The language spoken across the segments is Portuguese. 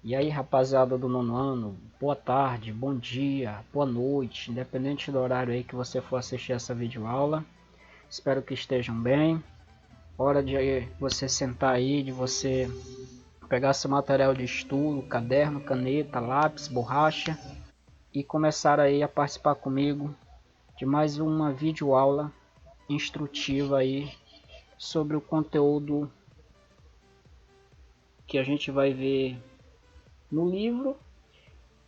E aí, rapaziada do nono ano, boa tarde, bom dia, boa noite, independente do horário aí que você for assistir essa videoaula. Espero que estejam bem. Hora de você sentar aí, de você pegar seu material de estudo, caderno, caneta, lápis, borracha e começar aí a participar comigo de mais uma videoaula instrutiva aí sobre o conteúdo que a gente vai ver no livro.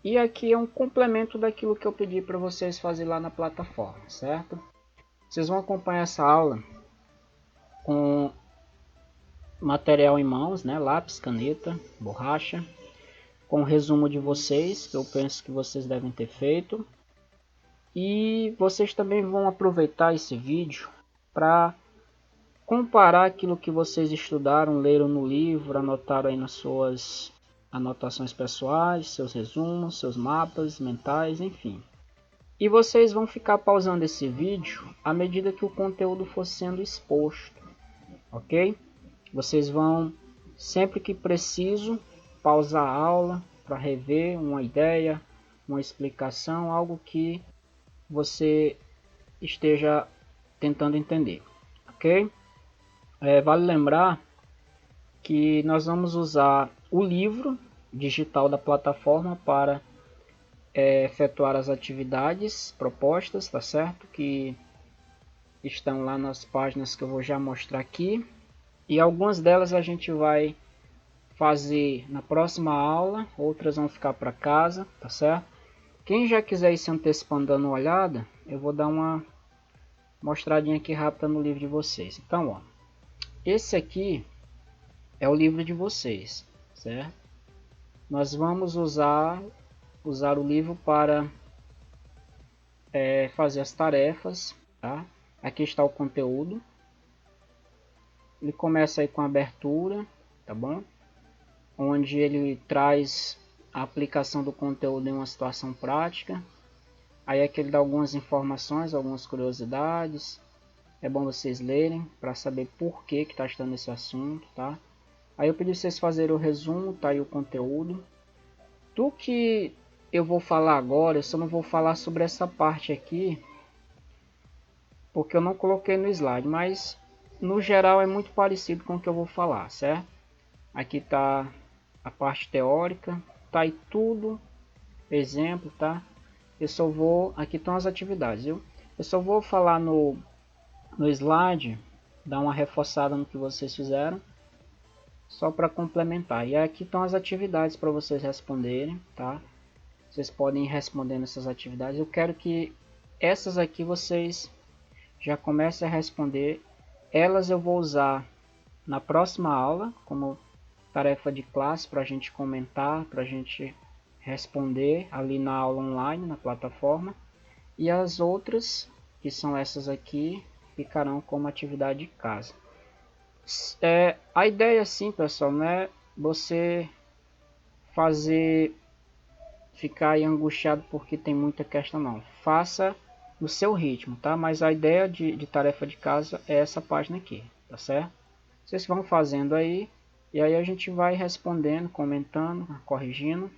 E aqui é um complemento daquilo que eu pedi para vocês fazer lá na plataforma, certo? Vocês vão acompanhar essa aula com material em mãos, né? Lápis, caneta, borracha, com o resumo de vocês, que eu penso que vocês devem ter feito. E vocês também vão aproveitar esse vídeo para comparar aquilo que vocês estudaram, leram no livro, anotaram aí nas suas anotações pessoais, seus resumos, seus mapas mentais, enfim. E vocês vão ficar pausando esse vídeo à medida que o conteúdo for sendo exposto, ok? Vocês vão, sempre que preciso, pausar a aula para rever uma ideia, uma explicação, algo que você esteja tentando entender, ok? Vale lembrar que nós vamos usar o livro digital da plataforma para efetuar as atividades propostas, tá certo? Que estão lá nas páginas que eu vou já mostrar aqui. E algumas delas a gente vai fazer na próxima aula, outras vão ficar para casa, tá certo? Quem já quiser ir se antecipando dando uma olhada, eu vou dar uma mostradinha aqui rápida no livro de vocês. Então, ó, esse aqui é o livro de vocês, certo? Nós vamos usar o livro para fazer as tarefas, tá? Aqui está o conteúdo. Ele começa aí com a abertura, tá bom? Onde ele traz a aplicação do conteúdo em uma situação prática. Aí aqui ele dá algumas informações, algumas curiosidades. É bom vocês lerem para saber por que está estudando esse assunto, tá? Aí eu pedi vocês fazerem o resumo, tá aí o conteúdo. Do que eu vou falar agora, eu só não vou falar sobre essa parte aqui, porque eu não coloquei no slide, mas no geral é muito parecido com o que eu vou falar, certo? Aqui tá a parte teórica, tá aí tudo, exemplo, tá? Eu só vou, aqui estão as atividades, viu? Eu só vou falar no slide, dar uma reforçada no que vocês fizeram, só para complementar. E aqui estão as atividades para vocês responderem, tá? Vocês podem ir respondendo essas atividades. Eu quero que essas aqui vocês já comecem a responder. Elas eu vou usar na próxima aula como tarefa de classe para a gente comentar, para a gente responder ali na aula online, na plataforma. E as outras, que são essas aqui, ficarão como atividade de casa. A ideia assim, pessoal, não é você fazer ficar aí angustiado porque tem muita questão, não. Faça no seu ritmo, tá? Mas a ideia de tarefa de casa é essa página aqui, tá certo? Vocês vão fazendo aí e aí a gente vai respondendo, comentando, corrigindo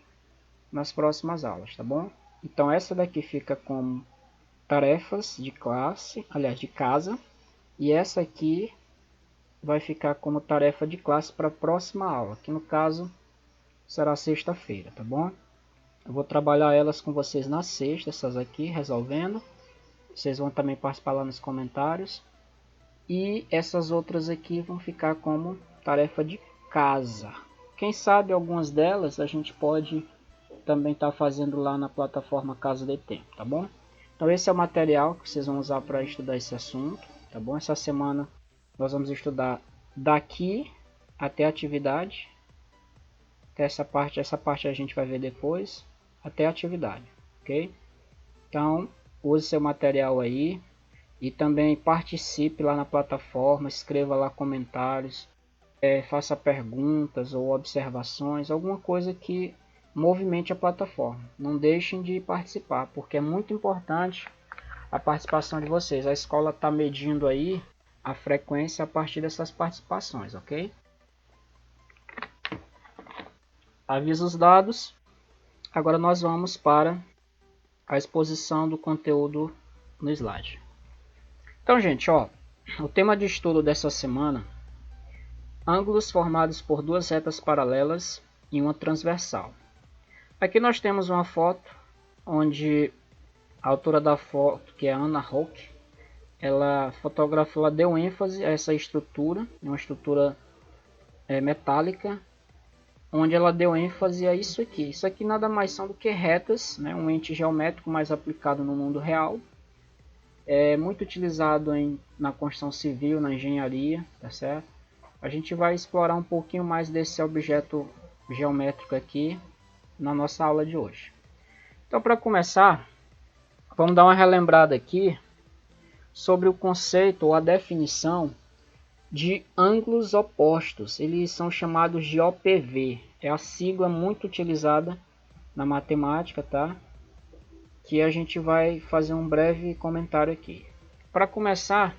nas próximas aulas, tá bom? Então essa daqui fica como tarefas de classe, aliás, de casa, e essa aqui vai ficar como tarefa de classe para a próxima aula, que no caso será sexta-feira, tá bom? Eu vou trabalhar elas com vocês na sexta, essas aqui, resolvendo. Vocês vão também participar lá nos comentários. E essas outras aqui vão ficar como tarefa de casa. Quem sabe algumas delas a gente pode também estar fazendo lá na plataforma Casa de Tempo, tá bom? Então esse é o material que vocês vão usar para estudar esse assunto, tá bom? Essa semana nós vamos estudar daqui até a atividade. Até essa parte a gente vai ver depois, até a atividade, ok? Então, use seu material aí e também participe lá na plataforma, escreva lá comentários, faça perguntas ou observações, alguma coisa que movimente a plataforma. Não deixem de participar, porque é muito importante a participação de vocês. A escola está medindo aí a frequência a partir dessas participações, ok? Avisos dados. Agora nós vamos para a exposição do conteúdo no slide. Então, gente, ó, o tema de estudo dessa semana: ângulos formados por duas retas paralelas e uma transversal. Aqui nós temos uma foto onde a autora da foto, que é Anna Hocke, ela fotografou, ela deu ênfase a essa estrutura, uma estrutura metálica, onde ela deu ênfase a isso aqui. Isso aqui nada mais são do que retas, né? Um ente geométrico mais aplicado no mundo real. É muito utilizado na construção civil, na engenharia, tá certo? A gente vai explorar um pouquinho mais desse objeto geométrico aqui na nossa aula de hoje. Então, para começar, vamos dar uma relembrada aqui sobre o conceito ou a definição de ângulos opostos. Eles são chamados de OPV. É a sigla muito utilizada na matemática, tá? Que a gente vai fazer um breve comentário aqui. Para começar,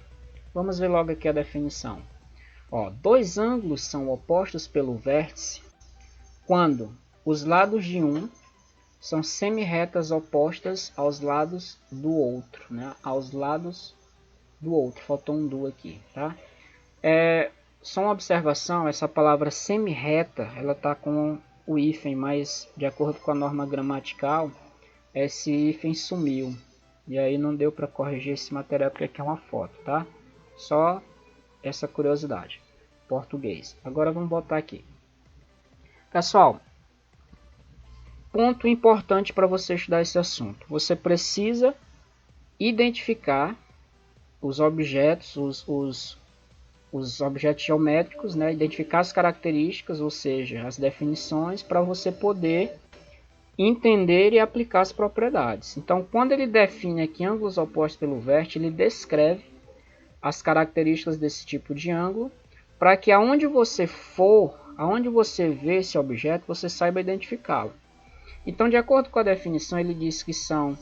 vamos ver logo aqui a definição. Ó, dois ângulos são opostos pelo vértice quando os lados de um são semi-retas opostas aos lados do outro, né? Aos lados do outro. Faltou um do aqui, tá? Só uma observação, essa palavra semi-reta, ela tá com o hífen, mas de acordo com a norma gramatical, esse hífen sumiu. E aí não deu para corrigir esse material porque aqui é uma foto, tá? Só essa curiosidade. Português. Agora vamos botar aqui. Pessoal, ponto importante para você estudar esse assunto. Você precisa identificar os objetos, os objetos geométricos, né? Identificar as características, ou seja, as definições, para você poder entender e aplicar as propriedades. Então, quando ele define aqui ângulos opostos pelo vértice, ele descreve as características desse tipo de ângulo, para que aonde você for, aonde você vê esse objeto, você saiba identificá-lo. Então, de acordo com a definição, ele diz que são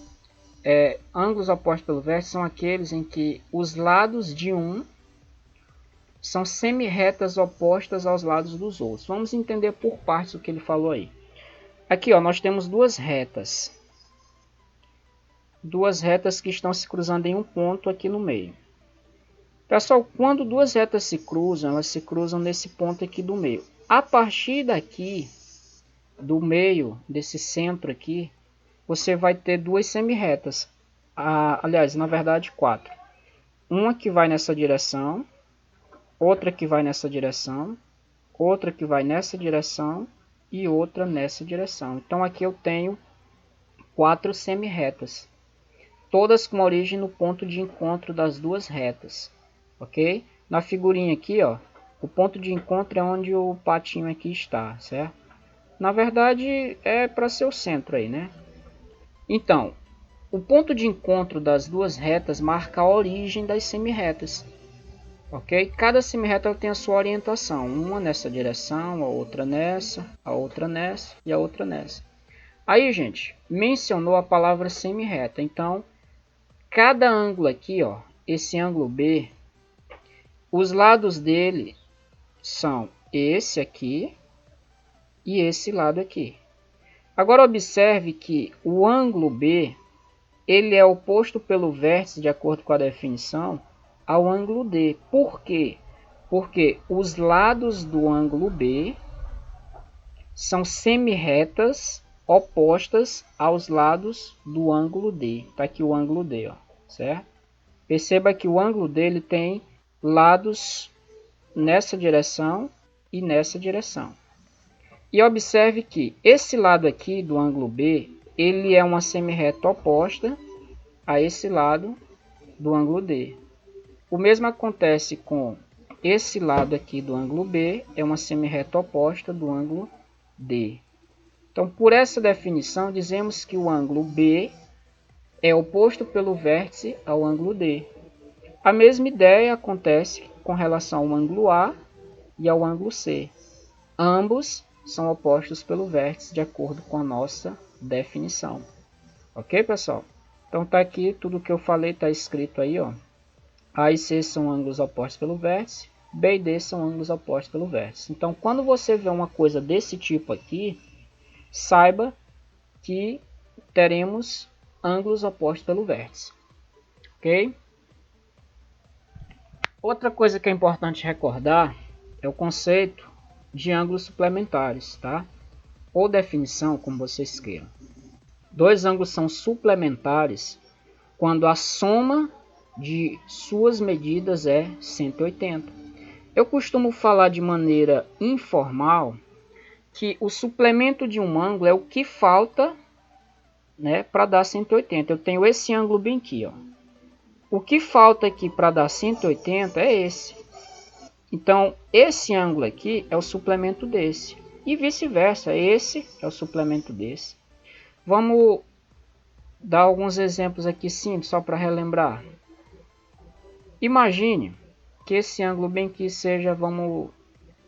ângulos opostos pelo vértice são aqueles em que os lados de um são semi-retas opostas aos lados dos outros. Vamos entender por partes o que ele falou aí. Aqui, ó, nós temos duas retas que estão se cruzando em um ponto aqui no meio. Pessoal, quando duas retas se cruzam, elas se cruzam nesse ponto aqui do meio. A partir daqui, do meio, desse centro aqui, você vai ter duas semi-retas. Aliás, na verdade, quatro. Uma que vai nessa direção, outra que vai nessa direção, outra que vai nessa direção e outra nessa direção. Então aqui eu tenho quatro semi-retas, todas com origem no ponto de encontro das duas retas, ok? Na figurinha aqui, ó, o ponto de encontro é onde o patinho aqui está, certo? Na verdade é para ser o centro aí, né? Então, o ponto de encontro das duas retas marca a origem das semi-retas. Ok? Cada semi-reta tem a sua orientação, uma nessa direção, a outra nessa e a outra nessa. Aí, gente, mencionou a palavra semi-reta. Então, cada ângulo aqui, ó, esse ângulo B, os lados dele são esse aqui e esse lado aqui. Agora observe que o ângulo B, ele é oposto pelo vértice, de acordo com a definição, ao ângulo D. Por quê? Porque os lados do ângulo B são semi-retas opostas aos lados do ângulo D. Tá aqui o ângulo D, ó, certo? Perceba que o ângulo dele tem lados nessa direção e nessa direção. E observe que esse lado aqui do ângulo B, ele é uma semi-reta oposta a esse lado do ângulo D. O mesmo acontece com esse lado aqui do ângulo B, é uma semi-reta oposta do ângulo D. Então, por essa definição, dizemos que o ângulo B é oposto pelo vértice ao ângulo D. A mesma ideia acontece com relação ao ângulo A e ao ângulo C. Ambos são opostos pelo vértice, de acordo com a nossa definição. Ok, pessoal? Então, tá aqui tudo que eu falei, tá escrito aí, ó. A e C são ângulos opostos pelo vértice, B e D são ângulos opostos pelo vértice. Então, quando você vê uma coisa desse tipo aqui, saiba que teremos ângulos opostos pelo vértice. Ok? Outra coisa que é importante recordar é o conceito de ângulos suplementares, tá? Ou definição, como vocês queiram. Dois ângulos são suplementares quando a soma de suas medidas é 180. Eu costumo falar de maneira informal que o suplemento de um ângulo é o que falta, né, para dar 180. Eu tenho esse ângulo bem aqui, ó. O que falta aqui para dar 180 é esse. Então, esse ângulo aqui é o suplemento desse. E vice-versa, esse é o suplemento desse. Vamos dar alguns exemplos aqui simples, só para relembrar. Imagine que esse ângulo bem aqui seja, vamos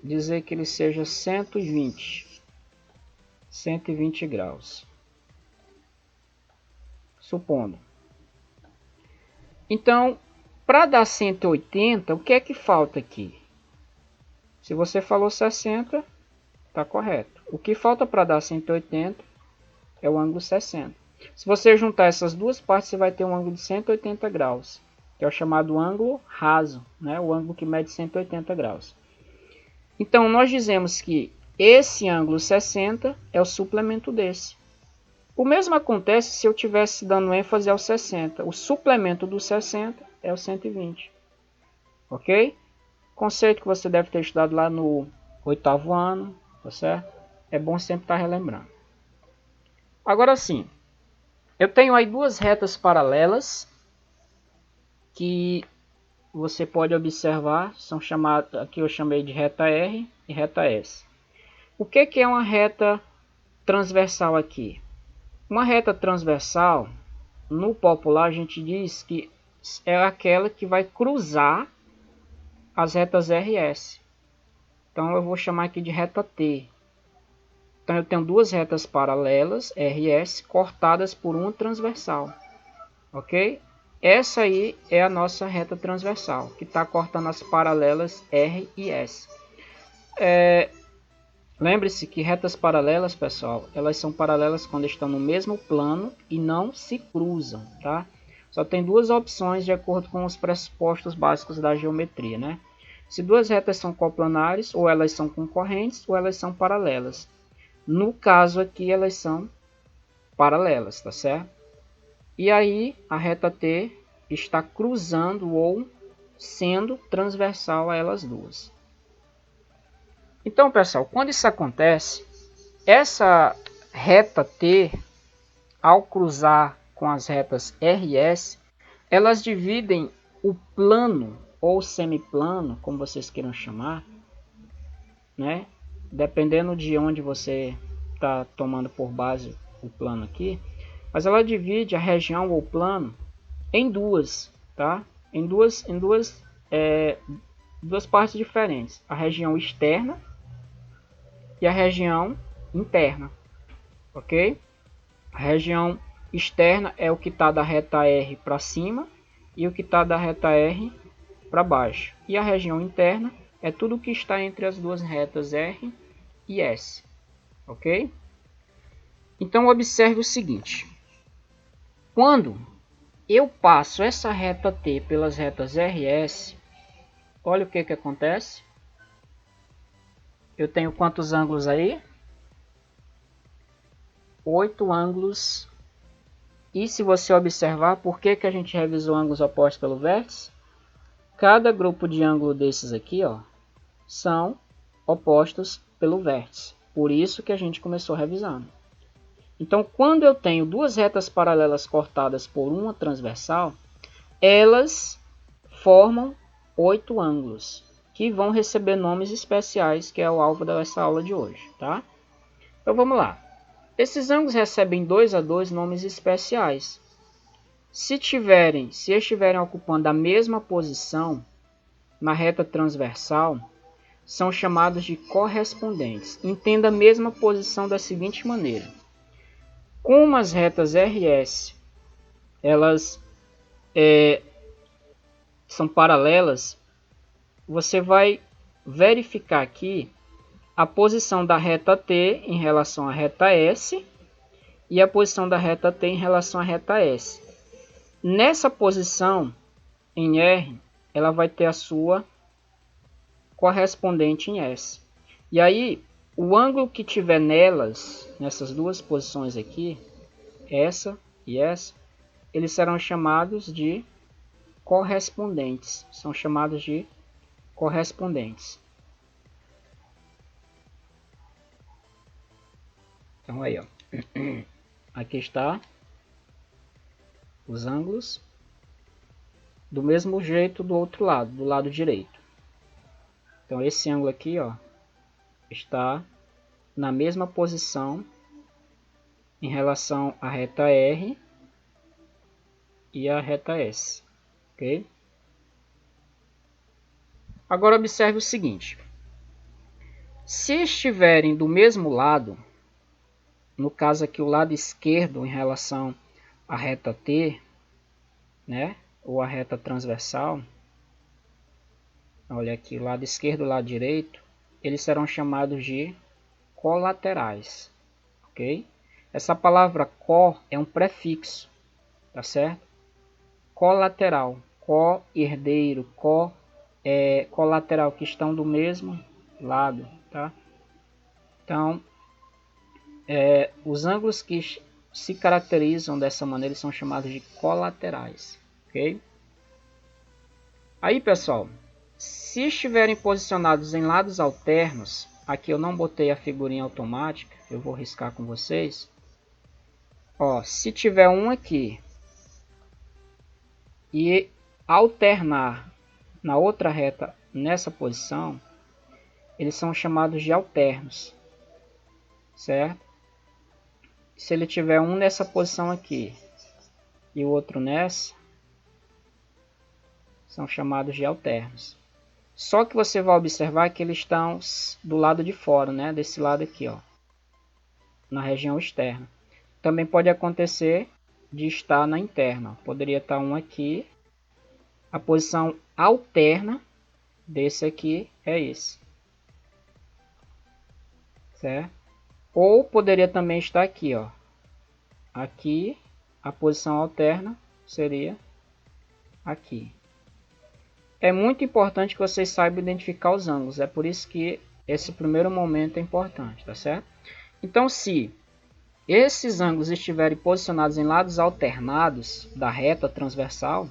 dizer que ele seja 120 graus. Supondo. Então, para dar 180, o que é que falta aqui? Se você falou 60, está correto. O que falta para dar 180 é o ângulo 60. Se você juntar essas duas partes, você vai ter um ângulo de 180 graus, que é o chamado ângulo raso, né? O ângulo que mede 180 graus. Então, nós dizemos que esse ângulo 60 é o suplemento desse. O mesmo acontece se eu estivesse dando ênfase ao 60. O suplemento do 60 é o 120. Ok? Conceito que você deve ter estudado lá no 8º ano, tá certo? É bom sempre estar relembrando. Agora sim, eu tenho aí duas retas paralelas que você pode observar, são chamadas, aqui eu chamei de reta R e reta S. O que é uma reta transversal aqui? Uma reta transversal, no popular a gente diz que é aquela que vai cruzar as retas R e S. Então eu vou chamar aqui de reta T. Então eu tenho duas retas paralelas, R e S, cortadas por uma transversal. Ok? Essa aí é a nossa reta transversal, que está cortando as paralelas R e S. Lembre-se que retas paralelas, pessoal, elas são paralelas quando estão no mesmo plano e não se cruzam, tá? Só tem duas opções de acordo com os pressupostos básicos da geometria, né? Se duas retas são coplanares, ou elas são concorrentes, ou elas são paralelas. No caso aqui, elas são paralelas, tá certo? E aí, a reta T está cruzando ou sendo transversal a elas duas. Então, pessoal, quando isso acontece, essa reta T, ao cruzar com as retas R e S, elas dividem o plano ou semiplano, como vocês queiram chamar, né? Dependendo de onde você está tomando por base o plano aqui, mas ela divide a região ou plano em duas, tá? Em duas partes diferentes: a região externa e a região interna, ok? A região externa é o que está da reta R para cima e o que está da reta R para baixo. E a região interna é tudo o que está entre as duas retas R e S, ok? Então observe o seguinte: quando eu passo essa reta T pelas retas R e S, olha o que acontece. Eu tenho quantos ângulos aí? 8 ângulos. E se você observar, por que a gente revisou ângulos opostos pelo vértice? Cada grupo de ângulo desses aqui, ó, são opostos pelo vértice. Por isso que a gente começou revisando. Então, quando eu tenho duas retas paralelas cortadas por uma transversal, elas formam 8 ângulos, que vão receber nomes especiais, que é o alvo dessa aula de hoje, tá? Então vamos lá. Esses ângulos recebem 2 a 2 nomes especiais. Se estiverem ocupando a mesma posição na reta transversal, são chamados de correspondentes. Entenda a mesma posição da seguinte maneira: como as retas R e S elas são paralelas, você vai verificar aqui a posição da reta T em relação à reta S e a posição da reta T em relação à reta S. Nessa posição, em R, ela vai ter a sua correspondente em S. E aí, o ângulo que tiver nessas duas posições aqui, essa e essa, eles serão chamados de correspondentes. São chamados de correspondentes. Então aí, ó. Aqui está os ângulos do mesmo jeito do outro lado, do lado direito. Então esse ângulo aqui, ó, está na mesma posição em relação à reta R e à reta S, ok? Agora observe o seguinte: se estiverem do mesmo lado, no caso aqui o lado esquerdo em relação à reta T, né, ou a reta transversal, olha aqui, o lado esquerdo e o lado direito, eles serão chamados de colaterais, ok? Essa palavra co é um prefixo, tá certo? Colateral, co-herdeiro, colateral, que estão do mesmo lado, tá? Então, os ângulos que se caracterizam dessa maneira são chamados de colaterais, ok? Aí, pessoal, se estiverem posicionados em lados alternos, aqui eu não botei a figurinha automática, eu vou riscar com vocês. Ó, se tiver um aqui e alternar na outra reta nessa posição, eles são chamados de alternos, certo? Se ele tiver um nessa posição aqui e o outro nessa, são chamados de alternos. Só que você vai observar que eles estão do lado de fora, né? Desse lado aqui, ó, na região externa. Também pode acontecer de estar na interna. Poderia estar um aqui. A posição alterna desse aqui é esse, certo? Ou poderia também estar aqui, ó. Aqui a posição alterna seria aqui. É muito importante que vocês saibam identificar os ângulos. É por isso que esse primeiro momento é importante, tá certo? Então, se esses ângulos estiverem posicionados em lados alternados da reta transversal,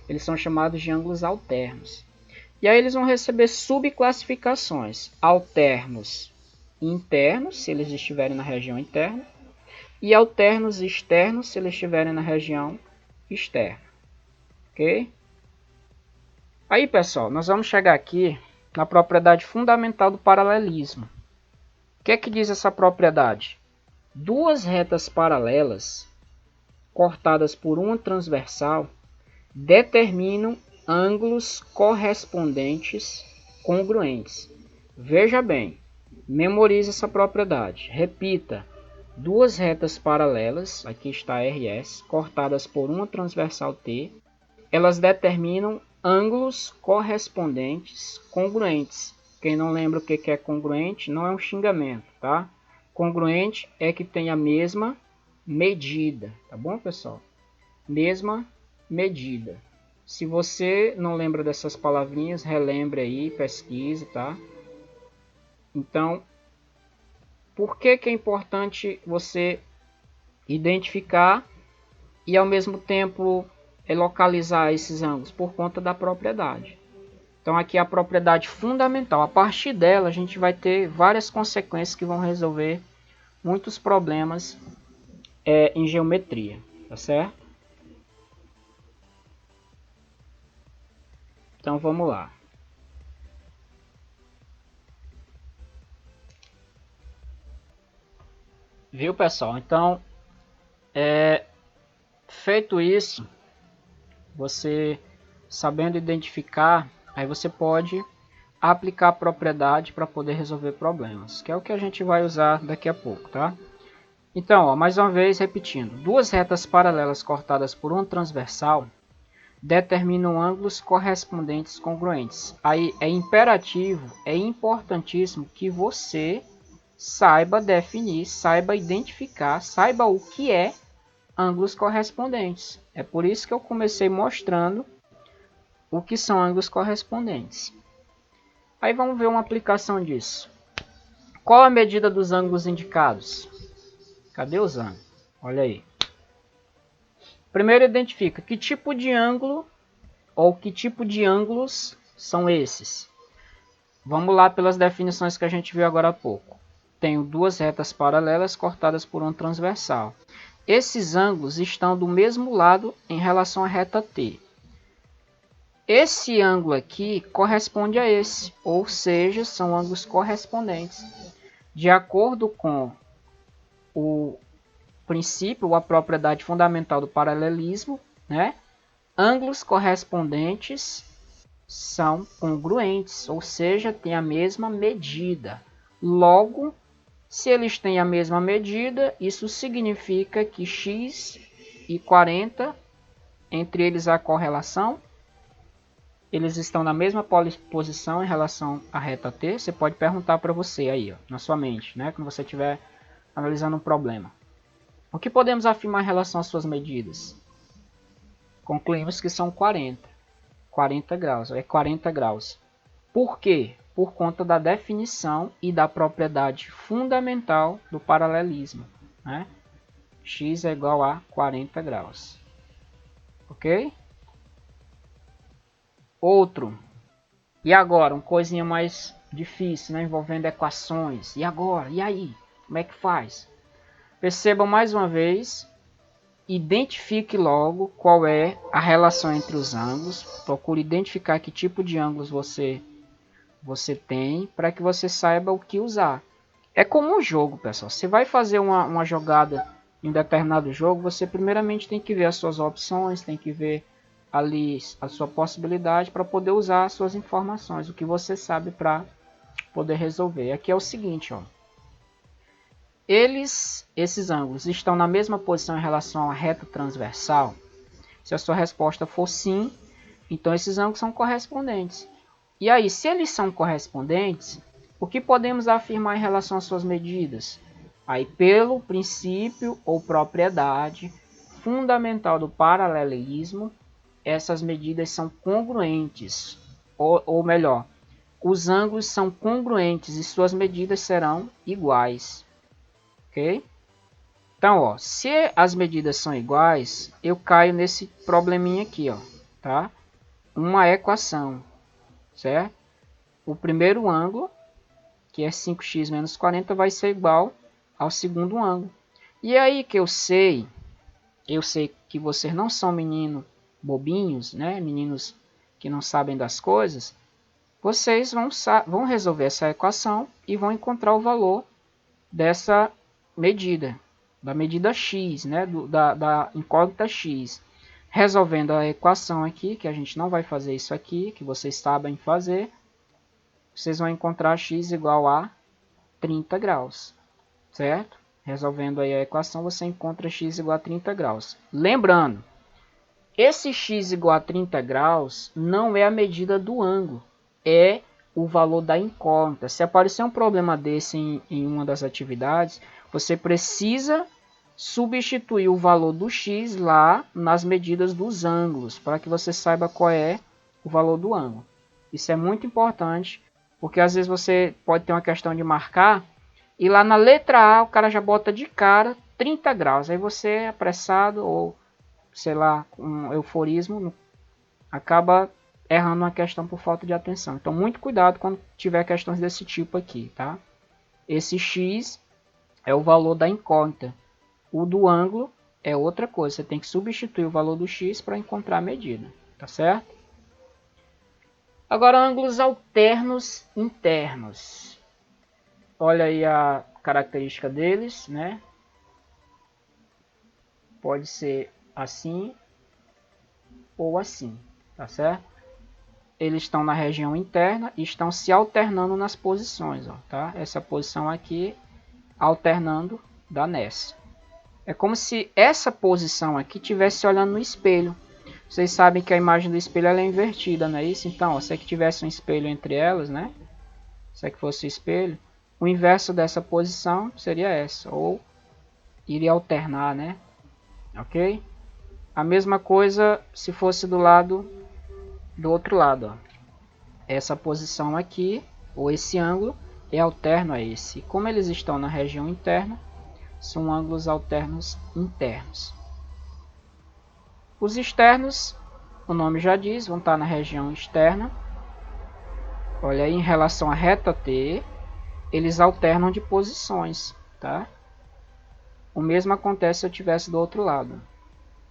eles são chamados de ângulos alternos. E aí eles vão receber subclassificações: alternos internos, se eles estiverem na região interna, e alternos externos, se eles estiverem na região externa. Ok? Aí, pessoal, nós vamos chegar aqui na propriedade fundamental do paralelismo. O que é que diz essa propriedade? Duas retas paralelas, cortadas por uma transversal, determinam ângulos correspondentes congruentes. Veja bem, memorize essa propriedade. Repita: duas retas paralelas, aqui está RS, cortadas por uma transversal T, elas determinam ângulos correspondentes congruentes. Quem não lembra o que é congruente, não é um xingamento, tá? Congruente é que tem a mesma medida, tá bom, pessoal? Mesma medida. Se você não lembra dessas palavrinhas, relembre aí, pesquise, tá? Então, por que é importante você identificar e ao mesmo tempo localizar esses ângulos? Por conta da propriedade. Então aqui é a propriedade fundamental. A partir dela a gente vai ter várias consequências que vão resolver muitos problemas em geometria, tá certo? Então vamos lá. Viu, pessoal? Então, feito isso, você sabendo identificar, aí você pode aplicar a propriedade para poder resolver problemas, que é o que a gente vai usar daqui a pouco, tá? Então, ó, mais uma vez repetindo, duas retas paralelas cortadas por uma transversal determinam ângulos correspondentes congruentes. Aí é imperativo, é importantíssimo que você saiba definir, saiba identificar, saiba o que é ângulos correspondentes. É por isso que eu comecei mostrando o que são ângulos correspondentes. Aí vamos ver uma aplicação disso. Qual a medida dos ângulos indicados? Cadê os ângulos? Olha aí. Primeiro identifica que tipo de ângulo ou que tipo de ângulos são esses. Vamos lá pelas definições que a gente viu agora há pouco. Tenho duas retas paralelas cortadas por um transversal. Esses ângulos estão do mesmo lado em relação à reta T. Esse ângulo aqui corresponde a esse, ou seja, são ângulos correspondentes. De acordo com o princípio ou a propriedade fundamental do paralelismo, né? Ângulos correspondentes são congruentes, ou seja, têm a mesma medida. Logo, se eles têm a mesma medida, isso significa que x e 40, entre eles a correlação, eles estão na mesma posição em relação à reta T. Você pode perguntar para você aí, ó, na sua mente, né, quando você estiver analisando um problema. O que podemos afirmar em relação às suas medidas? Concluímos que são 40 graus, é 40 graus. Por quê? Por conta da definição e da propriedade fundamental do paralelismo, né? X é igual a 40 graus. Ok? Outro. E agora, uma coisinha mais difícil, né? Envolvendo equações. E agora? E aí? Como é que faz? Perceba mais uma vez, identifique logo qual é a relação entre os ângulos. Procure identificar que tipo de ângulos você tem para que você saiba o que usar. É como um jogo, pessoal. Você vai fazer uma jogada em um determinado jogo, você primeiramente tem que ver as suas opções, tem que ver ali a sua possibilidade para poder usar as suas informações, o que você sabe para poder resolver. Aqui é o seguinte, ó. Esses ângulos estão na mesma posição em relação à reta transversal? Se a sua resposta for sim, então esses ângulos são correspondentes. E aí, se eles são correspondentes, o que podemos afirmar em relação às suas medidas? Aí, pelo princípio ou propriedade fundamental do paralelismo, essas medidas são congruentes. Ou melhor, os ângulos são congruentes e suas medidas serão iguais. Ok? Então, ó, se as medidas são iguais, eu caio nesse probleminha aqui, ó, tá? Uma equação, certo? O primeiro ângulo, que é 5x menos 40, vai ser igual ao segundo ângulo. E aí que eu sei que vocês não são meninos bobinhos, né? Meninos que não sabem das coisas. Vocês vão resolver essa equação e vão encontrar o valor dessa medida, da medida x, né? Da incógnita x. Resolvendo a equação aqui, que a gente não vai fazer isso aqui, que vocês sabem fazer, vocês vão encontrar x igual a 30 graus, certo? Resolvendo aí a equação, você encontra x igual a 30 graus. Lembrando, esse x igual a 30 graus não é a medida do ângulo, é o valor da incógnita. Se aparecer um problema desse em uma das atividades, você precisa substituir o valor do x lá nas medidas dos ângulos, para que você saiba qual é o valor do ângulo. Isso é muito importante, porque às vezes você pode ter uma questão de marcar, e lá na letra A o cara já bota de cara 30 graus. Aí você é apressado ou, sei lá, com euforismo, acaba errando uma questão por falta de atenção. Então, muito cuidado quando tiver questões desse tipo aqui, tá? Esse x é o valor da incógnita. O do ângulo é outra coisa. Você tem que substituir o valor do x para encontrar a medida, tá certo? Agora, ângulos alternos internos. Olha aí a característica deles, né? Pode ser assim ou assim, tá certo? Eles estão na região interna e estão se alternando nas posições, ó, tá? Essa posição aqui alternando da nessa. É como se essa posição aqui estivesse olhando no espelho. Vocês sabem que a imagem do espelho ela é invertida, não é isso? Então, ó, se aqui tivesse um espelho entre elas, né? Se aqui fosse o espelho, o inverso dessa posição seria essa, ou iria alternar, né? Ok? A mesma coisa se fosse do lado do outro lado, ó. Essa posição aqui, ou esse ângulo, é alterno a esse. Como eles estão na região interna, são ângulos alternos internos. Os externos, o nome já diz, vão estar na região externa. Olha aí, em relação à reta T, eles alternam de posições, tá? O mesmo acontece se eu tivesse do outro lado.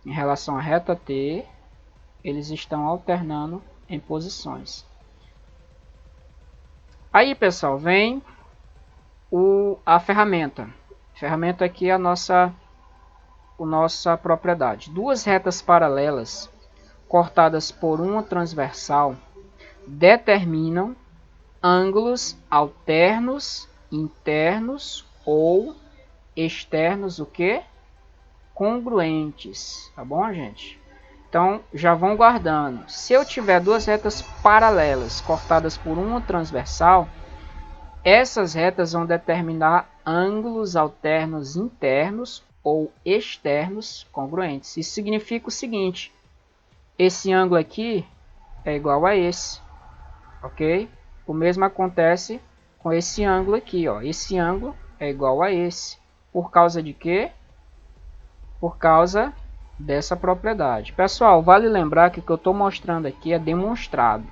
Em relação à reta T, eles estão alternando em posições. Aí, pessoal, vem a ferramenta. A ferramenta aqui é a nossa propriedade. Duas retas paralelas cortadas por uma transversal determinam ângulos alternos, internos ou externos, o que? Congruentes, tá bom, gente? Então, já vão guardando. Se eu tiver duas retas paralelas cortadas por uma transversal, essas retas vão determinar ângulos alternos internos ou externos congruentes. Isso significa o seguinte: esse ângulo aqui é igual a esse, ok? O mesmo acontece com esse ângulo aqui, ó. Esse ângulo é igual a esse. Por causa de quê? Por causa dessa propriedade. Pessoal, vale lembrar que o que eu estou mostrando aqui é demonstrado.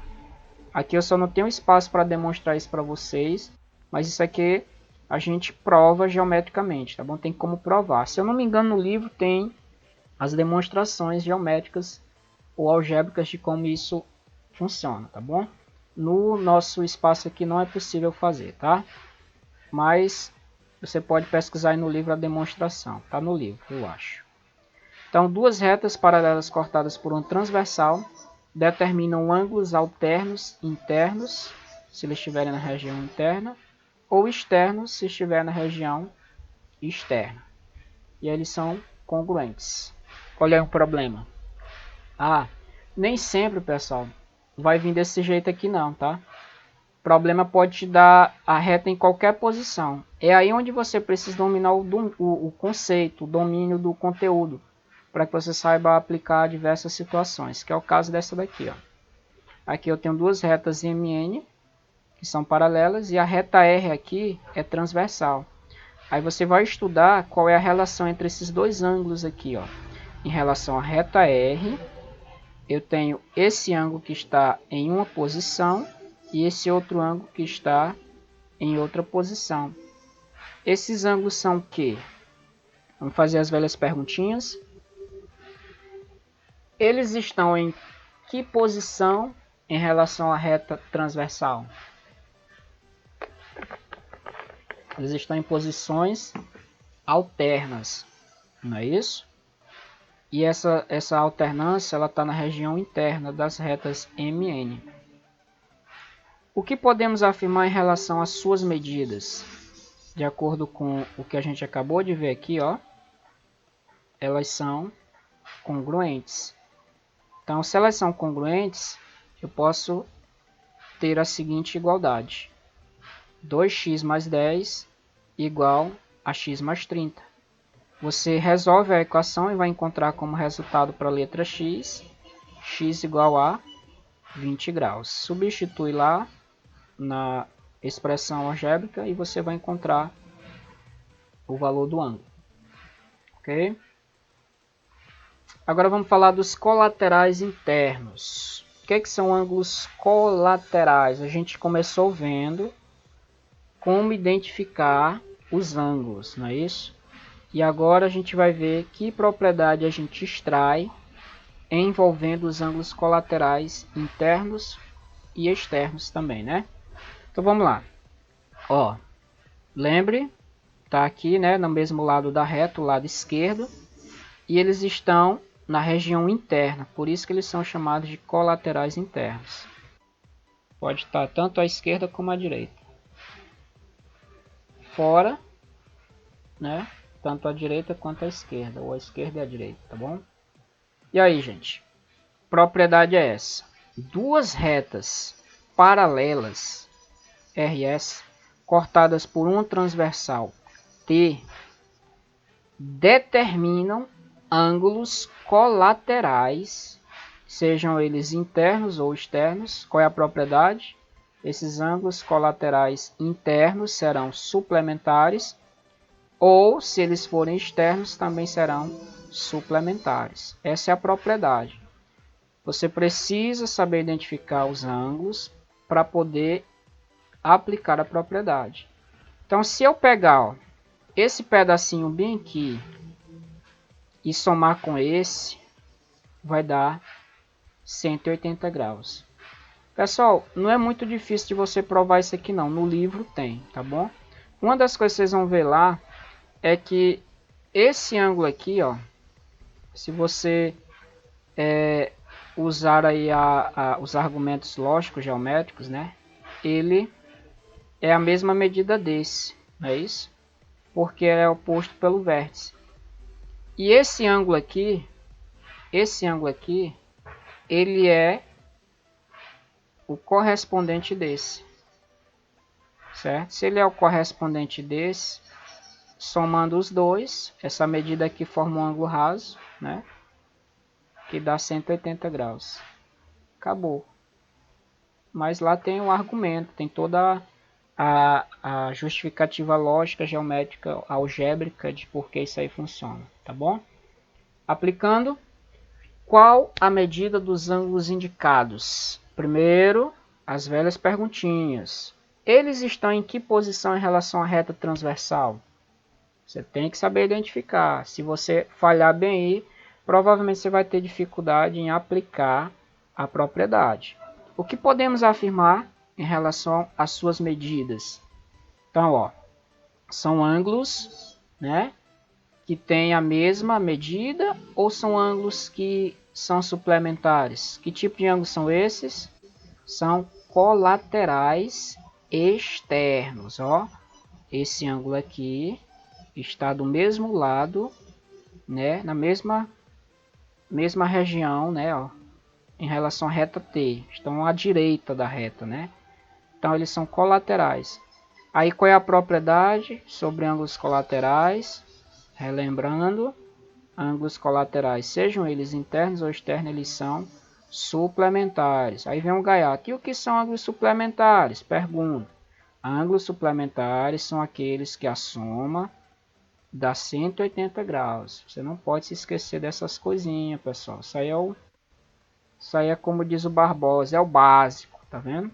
Aqui eu só não tenho espaço para demonstrar isso para vocês, mas isso aqui a gente prova geometricamente, tá bom? Tem como provar. Se eu não me engano, no livro tem as demonstrações geométricas ou algébricas de como isso funciona, tá bom? No nosso espaço aqui não é possível fazer, tá? Mas você pode pesquisar aí no livro a demonstração, tá no livro, eu acho. Então, duas retas paralelas cortadas por um transversal determinam ângulos alternos internos, se eles estiverem na região interna, ou externos, se estiver na região externa. E eles são congruentes. Qual é o problema? Nem sempre, pessoal, vai vir desse jeito aqui não, tá? O problema pode te dar a reta em qualquer posição. É aí onde você precisa dominar o conceito, o domínio do conteúdo, para que você saiba aplicar diversas situações, que é o caso dessa daqui, ó. Aqui eu tenho duas retas MN, que são paralelas, e a reta R aqui é transversal. Aí você vai estudar qual é a relação entre esses dois ângulos aqui, ó. Em relação à reta R, eu tenho esse ângulo que está em uma posição e esse outro ângulo que está em outra posição. Esses ângulos são o quê? Vamos fazer as velhas perguntinhas. Eles estão em que posição em relação à reta transversal? Eles estão em posições alternas, não é isso? E essa alternância ela está na região interna das retas MN. O que podemos afirmar em relação às suas medidas? De acordo com o que a gente acabou de ver aqui, ó, elas são congruentes. Então, se elas são congruentes, eu posso ter a seguinte igualdade: 2x mais 10 igual a x mais 30. Você resolve a equação e vai encontrar como resultado para a letra x igual a 20 graus. Substitui lá na expressão algébrica e você vai encontrar o valor do ângulo. Ok? Agora vamos falar dos colaterais internos. O que são ângulos colaterais? A gente começou vendo como identificar os ângulos, não é isso? E agora a gente vai ver que propriedade a gente extrai envolvendo os ângulos colaterais internos e externos também, né? Então vamos lá. Ó, lembre, tá aqui, né, no mesmo lado da reta, o lado esquerdo, e eles estão na região interna, por isso que eles são chamados de colaterais internos. Pode estar tanto à esquerda como à direita. Fora, né? Tanto à direita quanto à esquerda, ou à esquerda e à direita, tá bom? E aí, gente? propriedade é essa. Duas retas paralelas, RS, cortadas por uma transversal, T, determinam ângulos colaterais, sejam eles internos ou externos. Qual é a propriedade? Esses ângulos colaterais internos serão suplementares, ou se eles forem externos também serão suplementares. Essa é a propriedade. Você precisa saber identificar os ângulos para poder aplicar a propriedade. Então, se eu pegar, ó, esse pedacinho bem aqui e somar com esse, vai dar 180 graus. Pessoal, não é muito difícil de você provar isso aqui não. No livro tem, tá bom? Uma das coisas que vocês vão ver lá é que esse ângulo aqui, ó, se você usar aí os argumentos lógicos geométricos, né? Ele é a mesma medida desse, não é isso? Porque é oposto pelo vértice. E esse ângulo aqui, ele é o correspondente desse, certo? Se ele é o correspondente desse, somando os dois, essa medida aqui forma um ângulo raso, né? Que dá 180 graus. Acabou. Mas lá tem o argumento, tem toda a justificativa lógica, geométrica, algébrica de por que isso aí funciona, tá bom? Aplicando, qual a medida dos ângulos indicados? Primeiro, as velhas perguntinhas. Eles estão em que posição em relação à reta transversal? Você tem que saber identificar. Se você falhar bem aí, provavelmente você vai ter dificuldade em aplicar a propriedade. O que podemos afirmar em relação às suas medidas? Então, ó, são ângulos, né, que têm a mesma medida ou são ângulos que são suplementares? Que tipo de ângulos são esses? São colaterais externos, ó. Esse ângulo aqui está do mesmo lado, né, na mesma região, né, ó, em relação à reta T, estão à direita da reta, né? Então eles são colaterais. Aí qual é a propriedade sobre ângulos colaterais? Relembrando, ângulos colaterais, sejam eles internos ou externos, eles são suplementares. Aí vem um gaiato. E o que são ângulos suplementares? Pergunta. Ângulos suplementares são aqueles que a soma dá 180 graus. Você não pode se esquecer dessas coisinhas, pessoal. Isso aí é como diz o Barbosa, é o básico, tá vendo?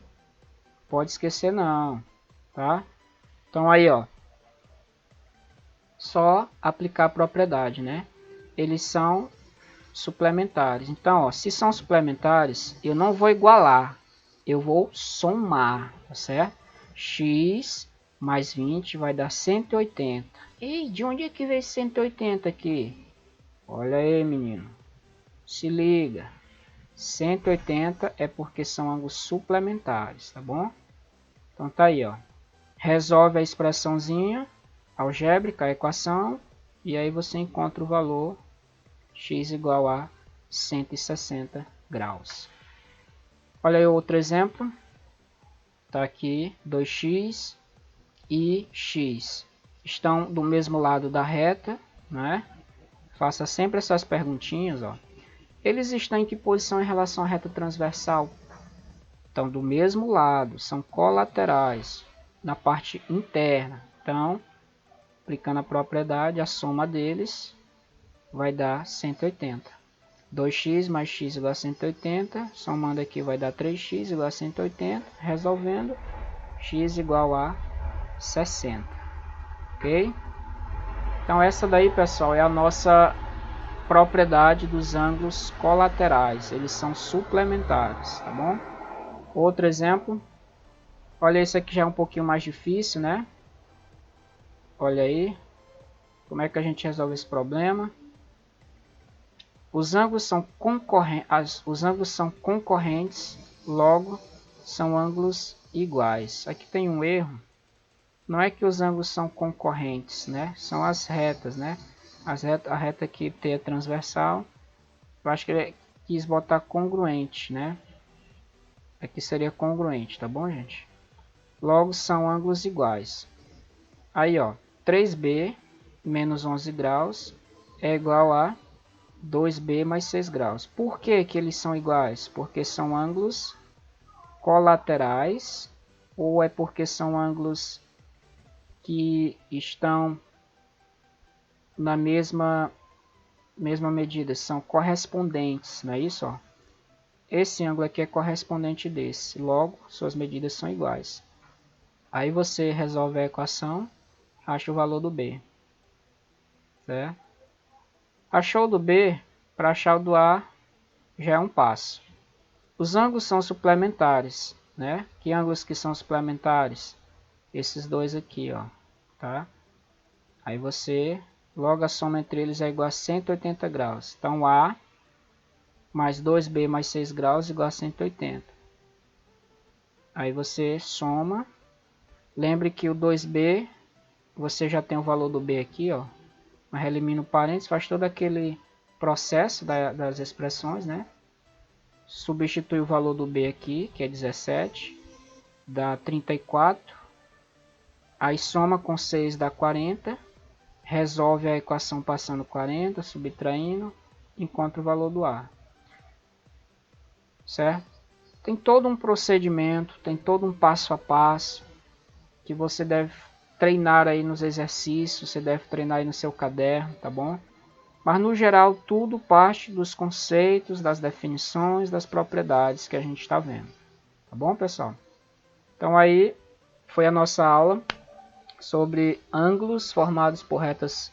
Pode esquecer não, tá? Então aí, ó, só aplicar a propriedade, né? Eles são suplementares. Então, ó, se são suplementares, eu não vou igualar, eu vou somar, tá certo? X mais 20 vai dar 180. E de onde é que veio 180 aqui? Olha aí, menino. Se liga. 180 é porque são ângulos suplementares, tá bom? Então tá aí, ó. Resolve a expressãozinha algébrica, a equação, e aí você encontra o valor x igual a 160 graus. Olha aí outro exemplo. Tá aqui 2x e x estão do mesmo lado da reta, né? Faça sempre essas perguntinhas, ó. Eles estão em que posição em relação à reta transversal? Estão do mesmo lado, são colaterais, na parte interna. Então, aplicando a propriedade, a soma deles vai dar 180. 2x mais x igual a 180, somando aqui vai dar 3x igual a 180, resolvendo, x igual a 60. Ok? Então essa daí, pessoal, é a nossa propriedade dos ângulos colaterais. Eles são suplementares, tá bom? Outro exemplo. Olha, esse aqui já é um pouquinho mais difícil, né? Olha aí. Como é que a gente resolve esse problema? Os ângulos são concorrentes, logo são ângulos iguais. Aqui tem um erro. Não é que os ângulos são concorrentes, né? São as retas, né? A reta aqui T é transversal. Eu acho que quis botar congruente, né? Aqui seria congruente, tá bom, gente? Logo, são ângulos iguais. Aí, ó, 3b menos 11 graus é igual a 2b mais 6 graus. Por que que eles são iguais? Porque são ângulos colaterais ou é porque são ângulos que estão na mesma medida, são correspondentes, não é isso? Ó? Esse ângulo aqui é correspondente desse, logo suas medidas são iguais. Aí você resolve a equação, acha o valor do B. Certo? Achou o do B, para achar o do A já é um passo. Os ângulos são suplementares, né? Que ângulos que são suplementares? Esses dois aqui, ó, tá? Aí você, logo a soma entre eles é igual a 180 graus. Então A mais 2B mais 6 graus igual a 180. Aí você soma. Lembre que o 2B, você já tem o valor do B aqui, ó. Mas elimina o parênteses, faz todo aquele processo das expressões, né? Substitui o valor do B aqui, que é 17, dá 34. Aí soma com 6 dá 40. Resolve a equação passando 40, subtraindo, encontra o valor do A. Certo? Tem todo um procedimento, tem todo um passo a passo que você deve treinar aí nos exercícios, você deve treinar aí no seu caderno, tá bom? Mas no geral tudo parte dos conceitos, das definições, das propriedades que a gente está vendo. Tá bom, pessoal? Então aí foi a nossa aula sobre ângulos formados por retas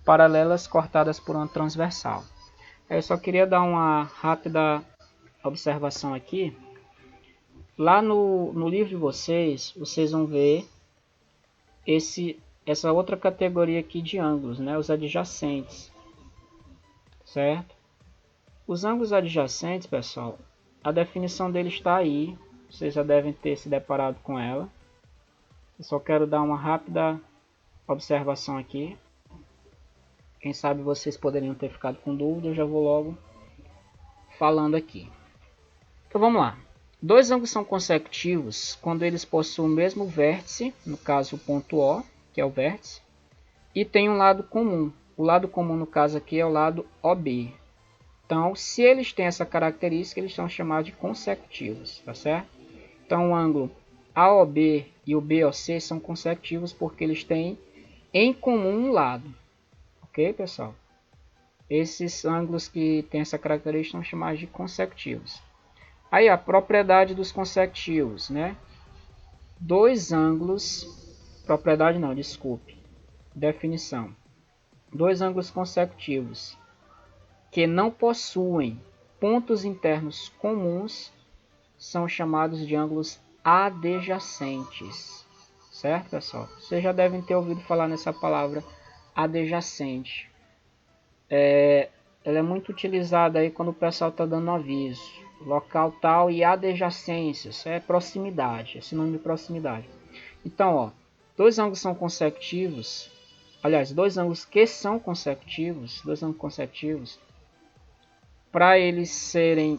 paralelas cortadas por uma transversal. Eu só queria dar uma rápida observação aqui. Lá no livro de vocês vão ver essa outra categoria aqui de ângulos, né? Os adjacentes, certo? Os ângulos adjacentes, pessoal, a definição deles está aí, vocês já devem ter se deparado com ela. Eu só quero dar uma rápida observação aqui. Quem sabe vocês poderiam ter ficado com dúvida, eu já vou logo falando aqui. Então vamos lá. Dois ângulos são consecutivos quando eles possuem o mesmo vértice, no caso o ponto O, que é o vértice, e tem um lado comum. O lado comum no caso aqui é o lado OB. Então, se eles têm essa característica, eles são chamados de consecutivos, tá certo? Então, o ângulo AOB e o BOC são consecutivos porque eles têm em comum um lado. Ok, pessoal? Esses ângulos que têm essa característica são chamados de consecutivos. Aí a propriedade dos consecutivos, né? Dois ângulos, propriedade não, desculpe, definição. Dois ângulos consecutivos que não possuem pontos internos comuns são chamados de ângulos adjacentes. Certo, pessoal? Vocês já devem ter ouvido falar nessa palavra adjacente. Ela é muito utilizada aí quando o pessoal está dando aviso. Local tal e adjacências, é proximidade, é sinônimo de proximidade. Então, ó, dois ângulos são consecutivos, aliás, dois ângulos que são consecutivos, para eles serem,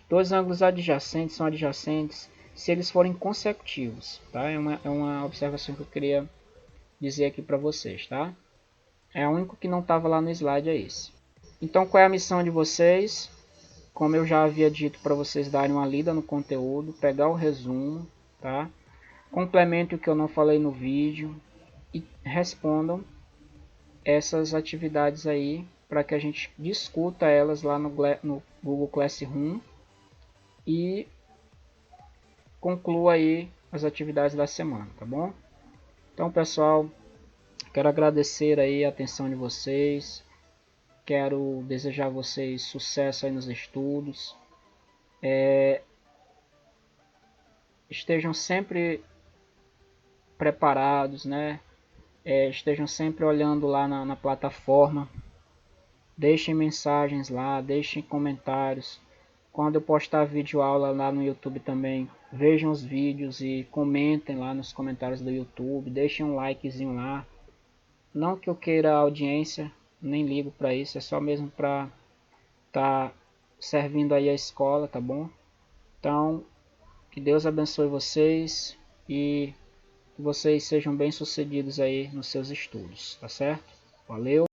dois ângulos adjacentes são adjacentes se eles forem consecutivos, tá? É uma observação que eu queria dizer aqui para vocês, tá? É o único que não estava lá no slide, é esse. Então, qual é a missão de vocês? Como eu já havia dito para vocês darem uma lida no conteúdo, pegar o resumo, tá? Complemente o que eu não falei no vídeo e respondam essas atividades aí para que a gente discuta elas lá no Google Classroom e conclua aí as atividades da semana, tá bom? Então, pessoal, quero agradecer aí a atenção de vocês. Quero desejar a vocês sucesso aí nos estudos. Estejam sempre preparados, né? Estejam sempre olhando lá na plataforma. Deixem mensagens lá, deixem comentários. Quando eu postar vídeo aula lá no YouTube também, vejam os vídeos e comentem lá nos comentários do YouTube. Deixem um likezinho lá. Não que eu queira audiência, nem ligo para isso, é só mesmo para tá servindo aí a escola, tá bom? Então, que Deus abençoe vocês e que vocês sejam bem-sucedidos aí nos seus estudos, tá certo? Valeu!